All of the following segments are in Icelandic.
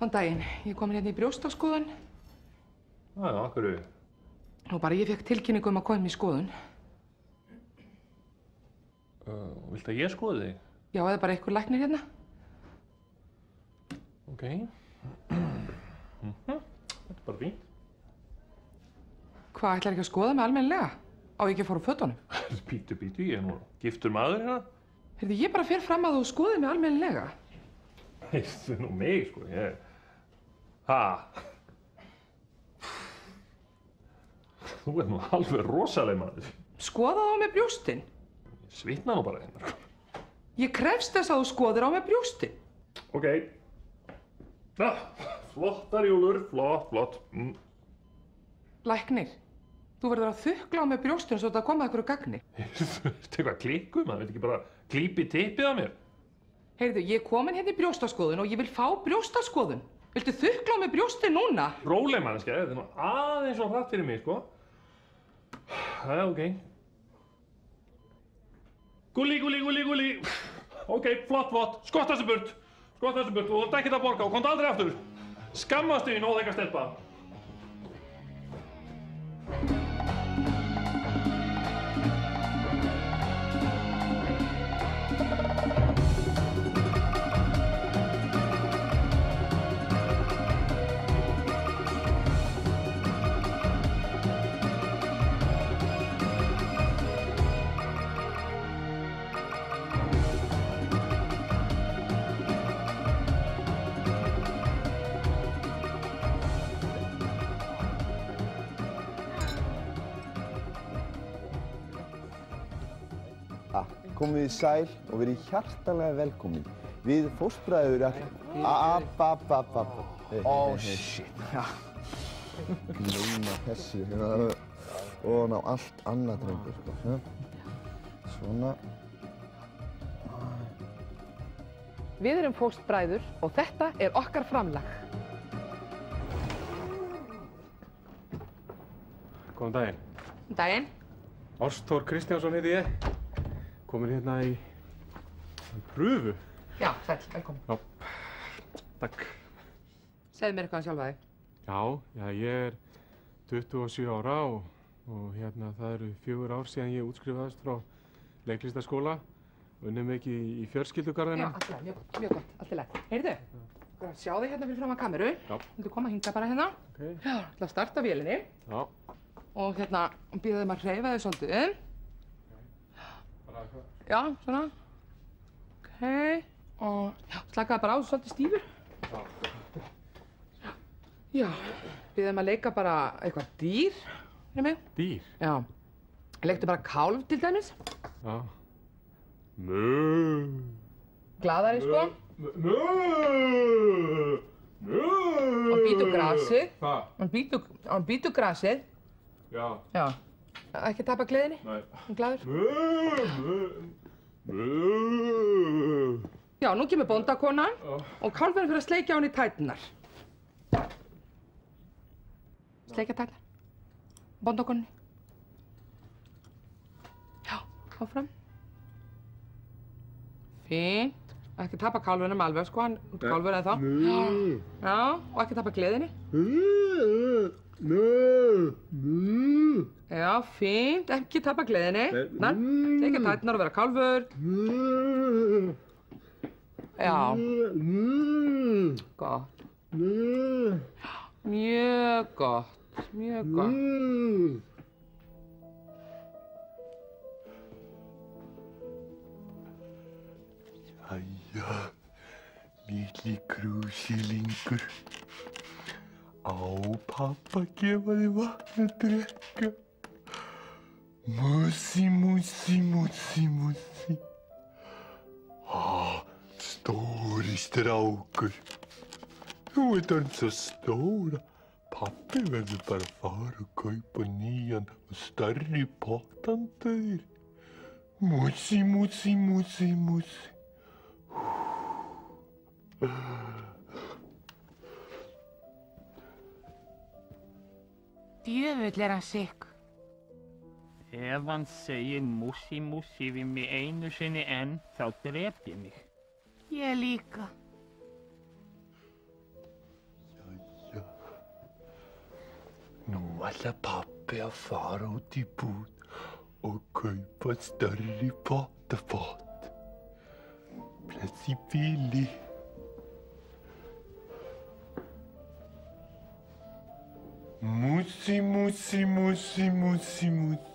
Góðan daginn, ég er komin hérna í brjóstaskoðun. Já, af hverju? Og bara ég fekk tilkynningu að koma í skoðun. Viltu að ég skoði þig? Já, eða bara einhver læknir hérna. Ok. Þetta er bara fínt. Hvað, ætlar ekki að skoða mig almennilega? Á ég ekki að fara úr fötunum? Bítu, ég er nú giftur maður hérna. Heyrðu, ég bara fer fram að þú skoði mig almennilega. Þetta er nú mig, sko, Ha? Þú ert nú alveg rosaleg maður. Skoða þá með brjóstin. Ég svitna nú bara hérna. Ég krefst þess að þú skoðir á með brjóstin. Ok. Flottar júlur, flott. Læknir, þú verður að þukla á með brjóstin svo þetta koma eitthvað gagni. Þetta eitthvað klikku, maður veit ekki bara klípi tippið á mér. Heyrðu, ég er komin hérna í brjóstaskoðun og ég vil fá brjóstaskoðun. Viltu þukla á með brjóstin núna? Róleg manneskja, þetta er nú aðeins og hratt fyrir mig, sko. Ok. Gulli. Ok, flott. Skotta þessu burt. Og þú ert ekkert að borga og komdu aldrei aftur. Skammast þín, óþekka stelpa. Komið þið sæl og verið hjartanlega velkomin. Við fóstbræður shit. Já. Gleyma þessu. Og ná allt annað drengur, sko. Svona. Við erum fóstbræður og þetta er okkar framlag. Góðan daginn. Góðan daginn. Ástþór Kristjánsson heiti ég. Komin hérna í pröfu. Já, sæll, velkomin. Já, takk. Segðu mér eitthvað sjálfa þig. Já, ég er 27 ára og hérna það eru 4 ár síðan ég útskrifaðist frá leiklistarskóla og unnið mikið í fjölskyldugarðina. Já, alltaf, mjög gott, allt í lagi. Heyrðu, sjá þig hérna fyrir fram að kameru. Já. Viltu koma að hinga bara hérna? Ok. Já, ætla að starta vélinni. Já. Og hérna, býða þeim að hreyfa þig svolítið. Já, svona. Ok. Og slakaði bara á svolítið stífur. Já. Býða þeim að leika bara eitthvað dýr fyrir mig. Dýr? Já. Leiktu bara kálf til dæmis. Já. Mö. Glaðari, sko. Mö. Og býtu grasið. Hvað? Hann býtu grasið. Já. Já. Ekki tapa gleðinni? Nei. Hann glaður? Mö. Já, nú kemur bóndakonan og kálfurinn fyrir að sleikja hann í tætnar. Sleikja tætnar. Bóndakonunni. Já, áfram. Fínt. Ekki tapa kálfurinnum alveg, sko, hann út kálfur eða þá. Já, og ekki tapa gleðinni. Já, fínt. Ekki tapa gleðinni. Nei, sleikja tætnar og vera kálfur. Já. Gott. Mjög gott. Mjög gott. Jæja, litli krúsilingur. Á pappa gefa þig vatn að drekka. Músi. Stóri strákur. Þú ert hann svo stóra. Pappi verður bara að fara og kaupa nýjan og stærri pott handa þér. Músi. Djöfull er hann sikk. Ef hann segir músi við mig einu sinni enn, þá drep ég mig. Ég líka. Nú ætlar pabbi að fara út í búð og kaupa stærri pottapott. Bless í bili. Músi, músi, músi, músi, músi.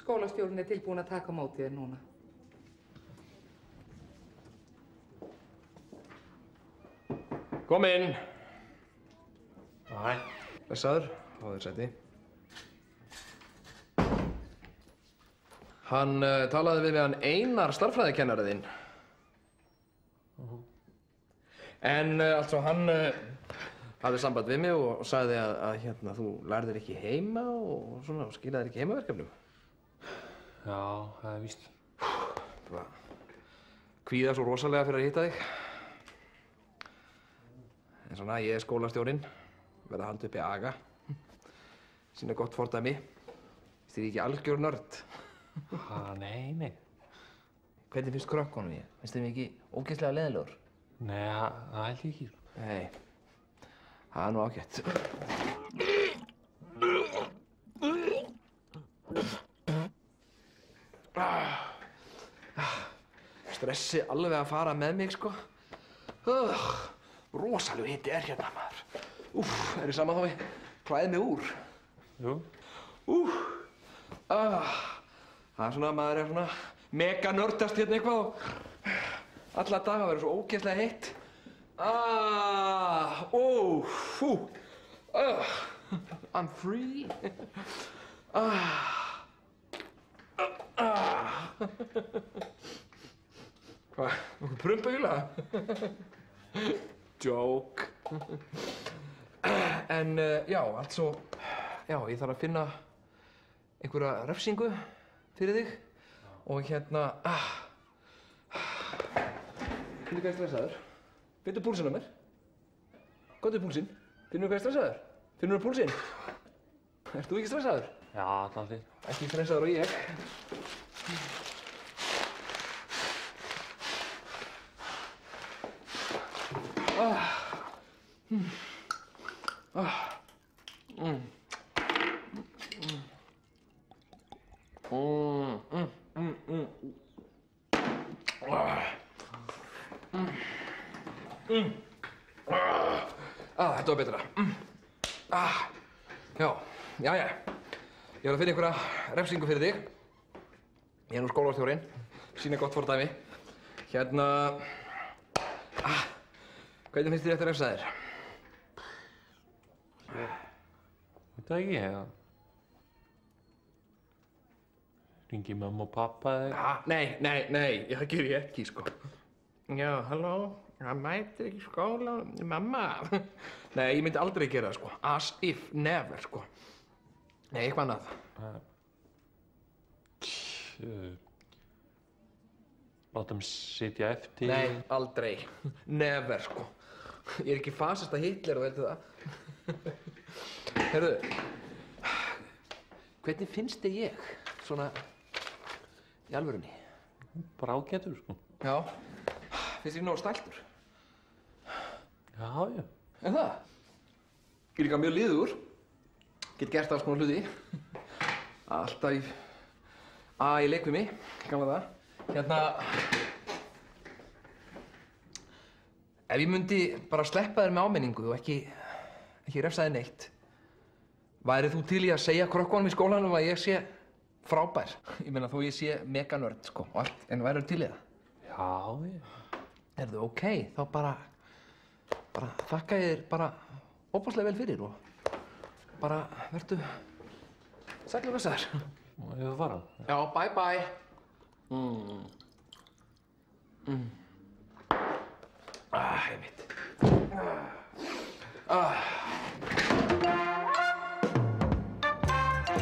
Skólastjórinn tilbúin að taka á móti þér núna. Kom inn. Hæ. Blessaður, fáðu þér sæti. Hann talaði við hann Einar stærðfræðikennarið þinn. En altså hann hafði samband við mig og sagði að hérna þú lærðir ekki heima og svona og skilaðir ekki heimaverkefnum. Já, það víst. Bara kvíða svo rosalega fyrir að hitta þig. En svona, ég skólastjórinn, verð að halda uppi aga. Sýna gott fordæmi. Finnst þér ekki algjör nörd? Nei. Hvernig finnst krökkunum ég? Finnst þér ekki ógeðslega leiðilegur? Nei, það held ég ekki. Nei, það nú ágætt. Stressi alveg að fara með mig, sko. Rosalega hiti hérna, maður. Er þið sama þá ég klæði mig úr? Jú. Það er svona, maður er svona mega nördast hérna eitthvað og alla daga verður svo ógeðslega heitt. I'm free. Hvað, nokkuð prumpauðla? Joke. En já, altså, já, ég þarf að finna einhverja refsingu fyrir þig og hérna, finnur hvað ég stressaður? Finnur púlsinn á mér? Góðu púlsinn. Finnur hvað ég stressaður? Finnur púlsinn? Ert þú ekki stressaður? Já, allan þig. Ekki stressaður og ég. Þetta var betra. Jæja. Ég var að finna einhverja refsingu fyrir þig. Ég er nú skólastjórinn. Sýna gott fordæmi. Hérna... Hvernig finnst þér eftir að refsa þér? Veit það ekki, eða? Ringi mamma og pappa eða? Nei, það ger ég ekki, sko. Já, halló, það mætir ekki í skóla, mamma. Nei, ég myndi aldrei gera það, sko. As if, never, sko. Nei, eitthvað annað. Láta þeim sitja eftir? Nei, aldrei. Never, sko. Ég er ekki fasasta Hitler og veitu það. Heyrðu, hvernig finnst þig ég, svona, í alvörunni? Bara ágætur, sko. Já. Finnst þig nógu stæltur? Já. En það? Ég er líka mjög liður. Get gert alls konar hluti. Alltaf í leik við mig, gamla það. Hérna... Ef ég myndi bara sleppa þér með áminningu og ekki refsa þér neitt, værið þú til í að segja krökkunum í skólanum að ég sé frábær? Ég meina þó ég sé meganörd, sko, og allt, en værið þú til í það? Já. Erðu, ok, þá bara þakka ég þér bara óbúslega vel fyrir og bara vertu sæll og blessaður. Má ég það fara? Já, bye bye. Einmitt.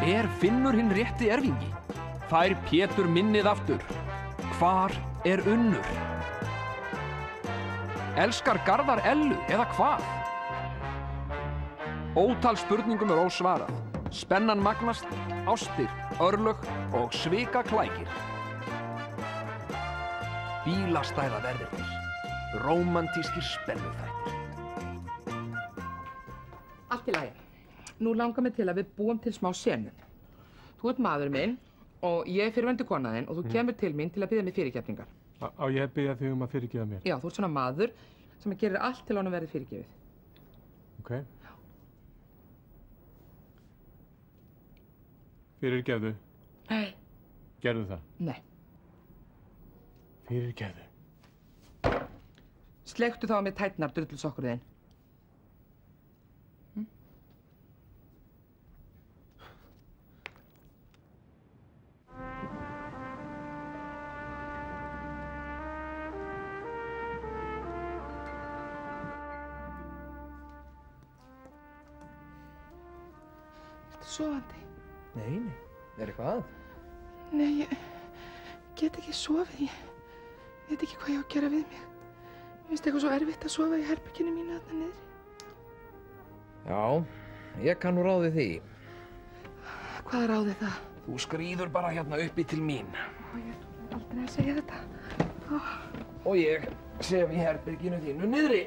Er Finnur hinn rétti erfingi? Fær Pétur minnið aftur? Hvar er Unnur? Elskar Garðar Ellu eða hvað? Ótal spurningum er ósvarað. Spennan magnast, ástir, örlög og svikaklækir. Bílastæðaverðirnir, rómantískir spennuþættir. Allt í lagi. Nú langar mig til að við búum til smá senu. Þú ert maður minn og ég er fyrrverandi kona þinn og þú kemur til mín til að biðja mig fyrirgefningar. Á ég að biðja þig að fyrirgefa mér? Já, þú ert svona maður sem gerir allt til honum verði fyrirgefið. Ok. Fyrirgefðu? Nei. Gerðu það? Nei. Fyrirgefðu? Sleiktu þá með tætnar, drullsokkur þinn. Sofandi? Nei. Er eitthvað að? Nei, ég get ekki sofið. Ég veit ekki hvað ég á að gera við mig. Mér finnst eitthvað svo erfitt að sofa í herberginu mínu þarna niðri. Já, ég kann nú ráðið því. Hvað ráðið það? Þú skríður bara hérna uppi til mín. Ég er aldrei að segja þetta. Og ég sef í herberginu þínu niðri.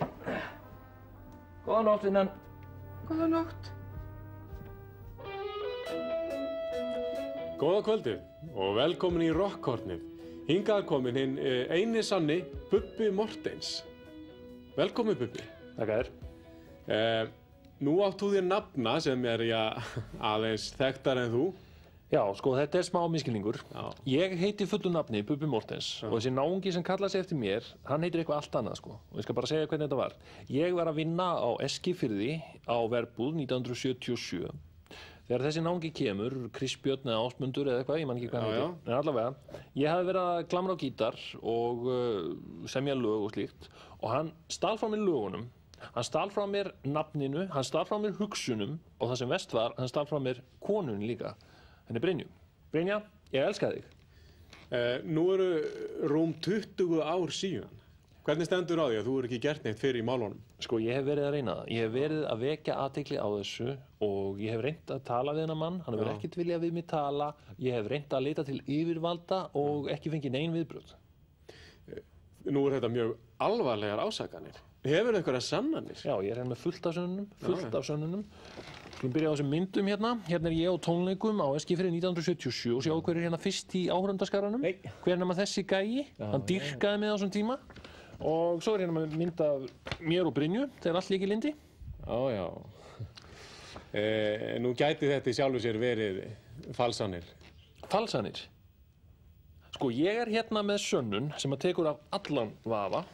Góða nótt, vinnan. Góða nótt. Góða kvöldið og velkomin í Rokkhornið. Hingað komin hinn eini sanni Bubbi Mortens. Velkomin Bubbi. Takk þér. Nú átt þú þér nafna sem er aðeins þekktar en þú. Já, sko þetta er smá misskilningur. Ég heiti fullu nafni Bubbi Mortens og þessi náungi sem kallaði sig eftir mér, hann heitir eitthvað allt annað sko. Og ég skal bara segja hvernig þetta var. Ég var að vinna á Eskifirði á Verbúð 1977. Þegar þessi náungi kemur, Kristbjörn eða Ásmundur eða eitthvað, ég man ekki hvað hann heitir. En allavega, ég hafði verið að glamra á gítar og semja lög og slíkt og hann stal frá mér lögunum, hann stal frá mér nafninu, hann stal frá mér hugsunum og það sem verst var, hann stal frá mér konunni líka, henni Brynju. Brynja, ég elska þig. Nú eru rúm 20 ár síðan. Hvernig stendur á því að þú ekki gert neitt fyrir í málunum? Sko, ég hef verið að reyna það. Ég hef verið að vekja athygli á þessu og ég hef reynt að tala við þennan mann. Hann hefur ekkert viljað við mig tala. Ég hef reynt að leita til yfirvalda og ekki fengið nein viðbrögð. Nú er þetta mjög alvarlegar ásakanir. Hefur einhverja sannanir? Já, ég er hérna með fullt af sönnunum. Skulum byrja á þessum myndum hérna. Hérna er ég á tónleikum á Eskifirði 1977 og sjá hver er hérna fyrst í áhorfendaskaranum. Hver er nema þessi gæi? Hann dýrkaði mig á þessum tíma. Og svo er hérna mynd af mér og Brynju, þegar allt líki lindi. Já. Nú gæti þetta í sjálfu sér verið falsanir. Falsanir? Sko, ég er hérna með sönnun sem að tekur af allan vafa.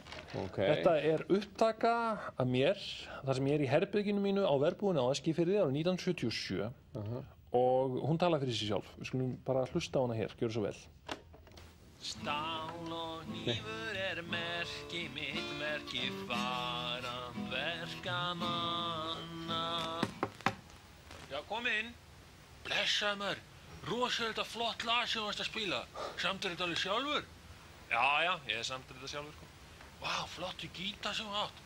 Þetta er upptaka af mér, þar sem ég er í herberginu mínu á Verbúðinni á Eskifirði árið 1977. Og hún talar fyrir sig sjálf. Við skulum bara hlusta á hana hér, gjörðu svo vel. Stál og hnífur er merki mitt, merki faran verkamanna. Já, kom inn. Blessaði maður. Rosalega flott lag sem þú varst að spila. Samtir þetta alveg sjálfur? Já, ég samtir þetta sjálfur, sko. Vá, flottu gítar sem þú átt.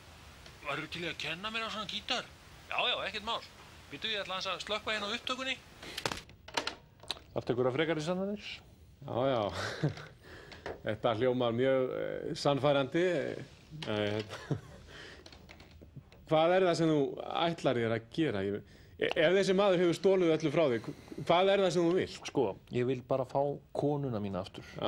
Varðu til í að kenna mér á svona gítar? Já, ekkert mál. Býtu, ég ætla að slökkva hérna á upptökunni. Þarftu ykkur að frekari sannanir? Já. Þetta hljómar mjög sannfærandi. Hvað er það sem þú ætlar þér að gera? Ef þessi maður hefur stolið öllu frá þig, hvað er það sem þú vilt? Sko, ég vil bara fá konuna mína aftur. Já.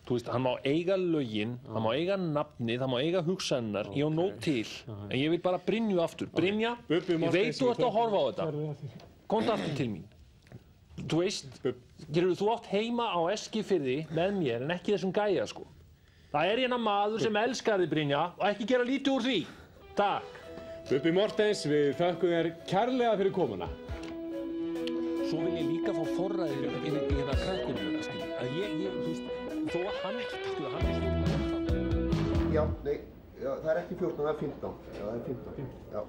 Þú veist, hann má eiga lögin, hann má eiga nafnið, hann má eiga hugsanirnar, ég á nóg til. En ég vil bara Brynju aftur. Brynja, ég veit þú ert að horfa á þetta. Komdu aftur til mín. Þú veist, þú átt heima á Eskifirði með mér en ekki þessum gæja, sko. Það er hérna maður sem elskar þig, Brynja, og ekki gera lítið úr því. Takk. Bubbi Mortens, við þökkum þér kærlega fyrir komuna. Svo vil ég líka fá forræðið í hérna krakkunum þeirra, skilji. Að þú veist, þó að hann er Já, það er ekki 14, það er 15. Já, það er 15. Já.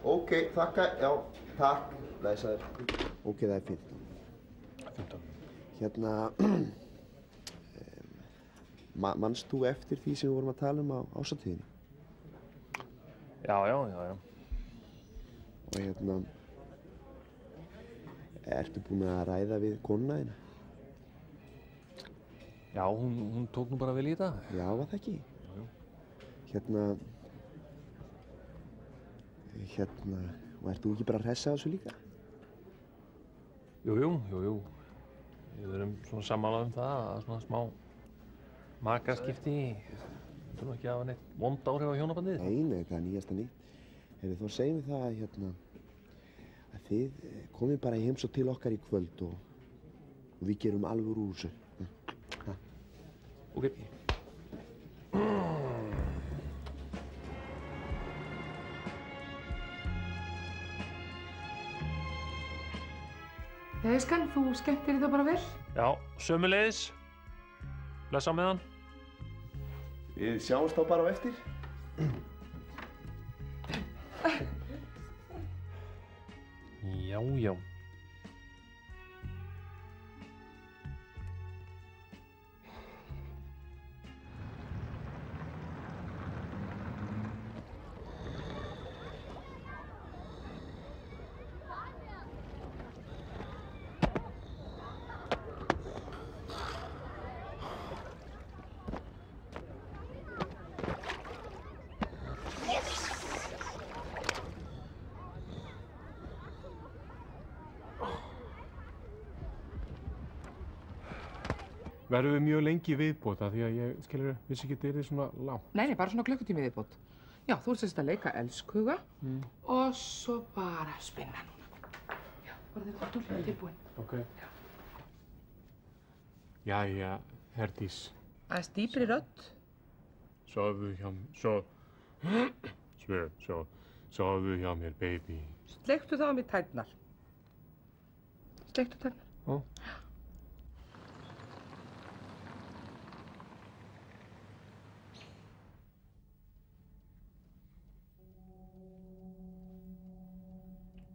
Ok, þakka, já, takk. Læsaður. Ok, það er 15. 15. Hérna, manst þú eftir því sem við vorum að tala um á ásatíðinni? Já. Og hérna, Ertu búinn að ræða við konuna þína? Já, hún tók nú bara vel í þetta. Já, var það ekki? Jú. Og ert þú ekki bara að hressa á þessu líka? Jú. Við erum svona sammálað það að svona smá makaskipti. Þetta nú ekki að hafa neitt vond áhrif á hjónabandið? Nei, það er nýjasta nýtt. Þá segjum við það að þið komið bara í heimsókn til okkar í kvöld og við gerum alvöru úr þessu. Ok. Eskan, þú skemmtir þig það bara vel? Já, sömuleiðis. Blessa á meðan. Við sjáumst þá bara á eftir. Já. Verðum við mjög lengi viðbót af því að ég, skilur, vissi ekki að þetta yrði svona langt. Nei, bara svona klukkutími viðbót. Já, þú ert sérst að leika elskhuga og svo bara spinna núna. Já, bara þegar þú ert tilbúin. Ok. Jæja, Herdís. Aðeins dýpri rödd. Sofðu hjá mér, baby. Sleiktu þá á mér tærnar. Sleiktu tærnar. Ó.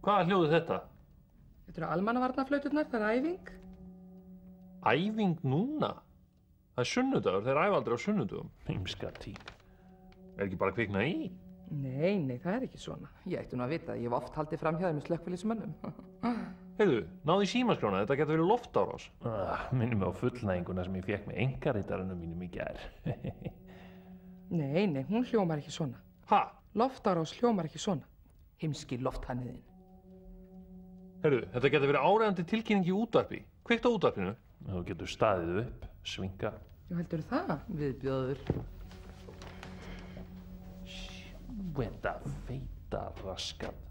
Hvaða hljóð er þetta? Þetta eru almannavarnaflauturnar, það er æfing. Æfing núna? Það er sunnudagur, þeir æfa aldrei á sunnudugum. Heimska tín. Er ekki bara kviknað í? Nei, það er ekki svona. Ég ætti nú að vita að ég hef oft haldið fram hjá þeim með slökkviliðsmönnum. Heyrðu, náðu í símaskrána, þetta getur verið loftárás. Minnum mig á fullnæðinguna sem ég fékk með einkarítarunum mínum í gær. Nei, hún hljómar ekki svona. Ha? Loftárás hljómar ekki svona. Heimski lofthanniðinn. Heyrðu, þetta getur verið áreiðandi tilkynning í útvarpi. Kveikt á útvarpinu. Þú getur staðið upp, svinga. Já, heldur það, viðbjóður. Þetta feita raskat.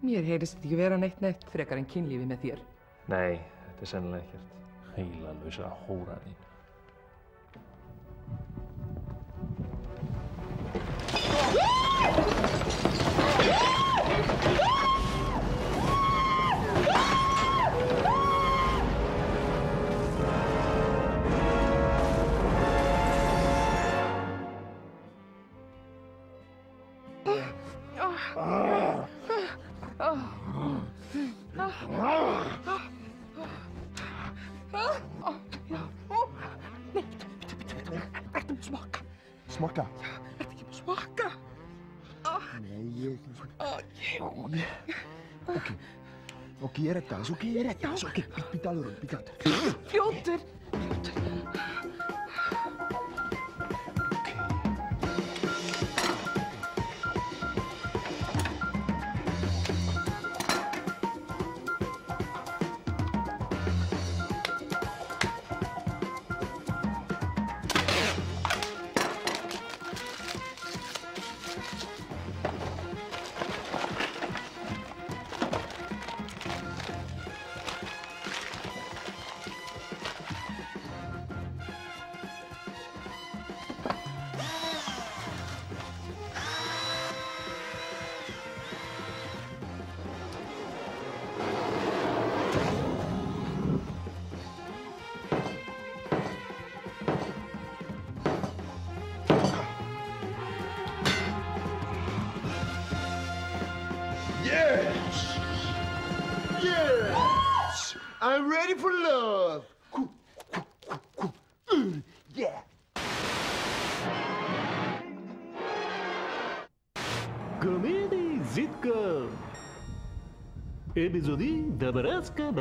Mér heyrist þetta ekki vera neitt frekar en kynlífi með þér. Nei, þetta er sennilega ekkert. Heilalausa hóra þín. Ertu með smokka? Smokka? Já, ertu ekki með smokka? Nei, Ok, ég redda þess, ok, býta alveg, býta. Fljótur. Yes! I'm ready for love! Yeah! Epizodinka. Epizodin, Dabrowska,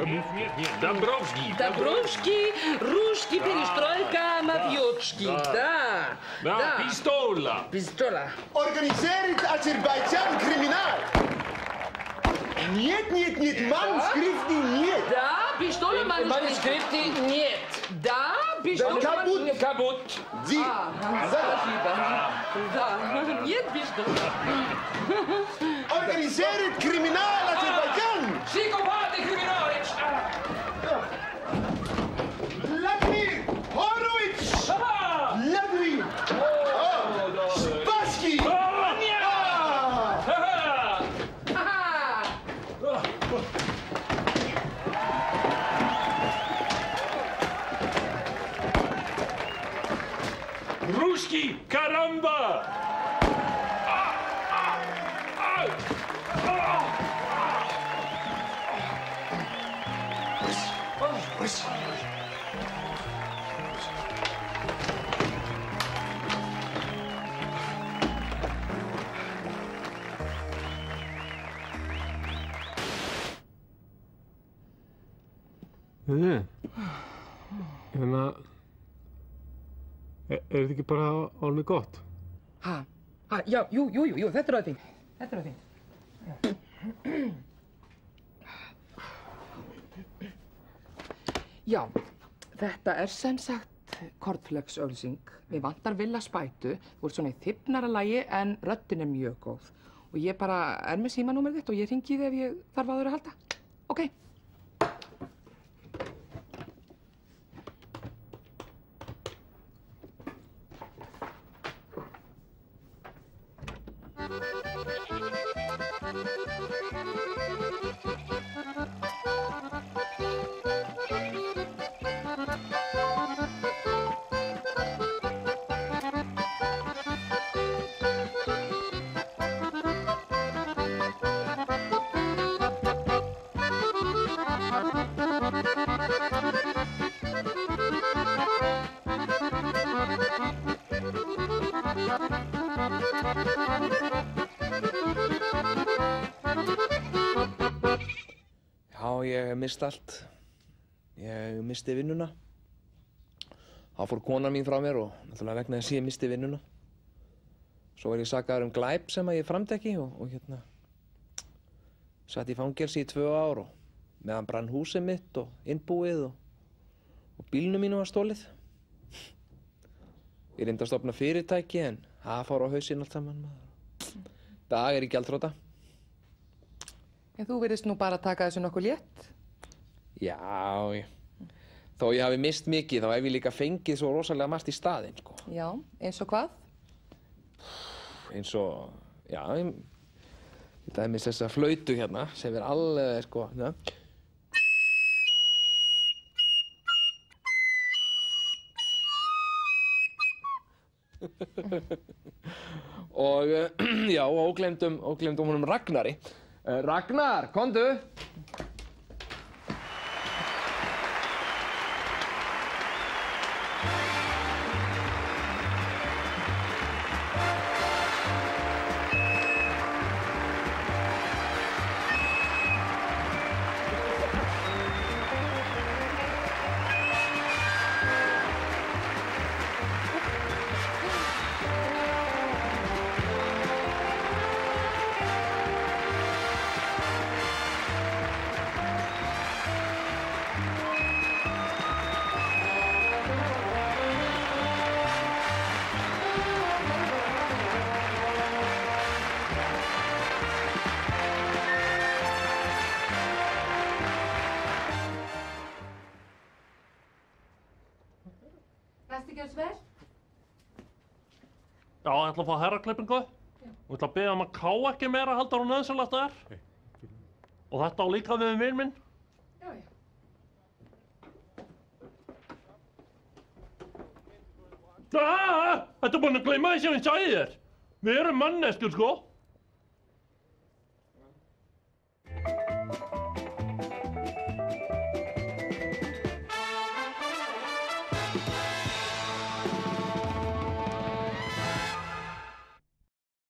Dabrowski. Dabrowski, Ruski, Perestroika, Mafiotski. Da. Pistola. Organiseert Aserbaidschan kriminaal. Niet, manuskripti, niet. Da, pistola, manuskripti, niet. Da, pistola, Kaput. Zie. Da, niet pistola. Organiseert kriminaal Aserbaidschan. Psychopathe criminalic. Vladimir Horowitz. Vladimir. Spassky. Ruski, caramba! Er þetta ekki bara orðið gott? Já, jú, þetta er fínt. Þetta er fínt. Já, þetta er sem sagt kornflöksauglýsing. Mig vantar Villa Spætu. Þú ert svona í þybbnara lagi en röddin er mjög góð. Og ég bara er með símanúmerið þitt og ég hringi þig ef ég þarf á þér að halda. Ok. Ég missti allt. Ég missti vinnuna. Þá fór konan mín frá mér og náttúrulega vegna þess að ég missti vinnuna. Svo var ég sakaður glæp sem að ég framdi og satt í fangelsi í 2 ár og meðan brann húsið mitt og innbúið og bílnum mínu var stolið. Ég reyndi að stofna fyrirtæki en það fór á hausinn allt saman. Dag er ég gjaldþrota. En þú virðist nú bara taka þessu nokkuð létt. Já. Þó ég hafi misst mikið, þá hef ég líka fengið svo rosalega margt í staðinn, sko. Já, eins og hvað? Eins og, já, til dæmis þessa flautu hérna, sem er alveg, sko, ja. Og, já, ógleymdum honum Ragnari. Ragnar, komdu! Já, ég ætla að fá herraklippingu. Og ég ætla að biðja að ká ekki meira heldur hún nauðsynlegt það er. Og þetta á líka við vin minn. Já. Þetta er búin að gleyma því sem ég sagði þér. Við erum manneskjur, sko.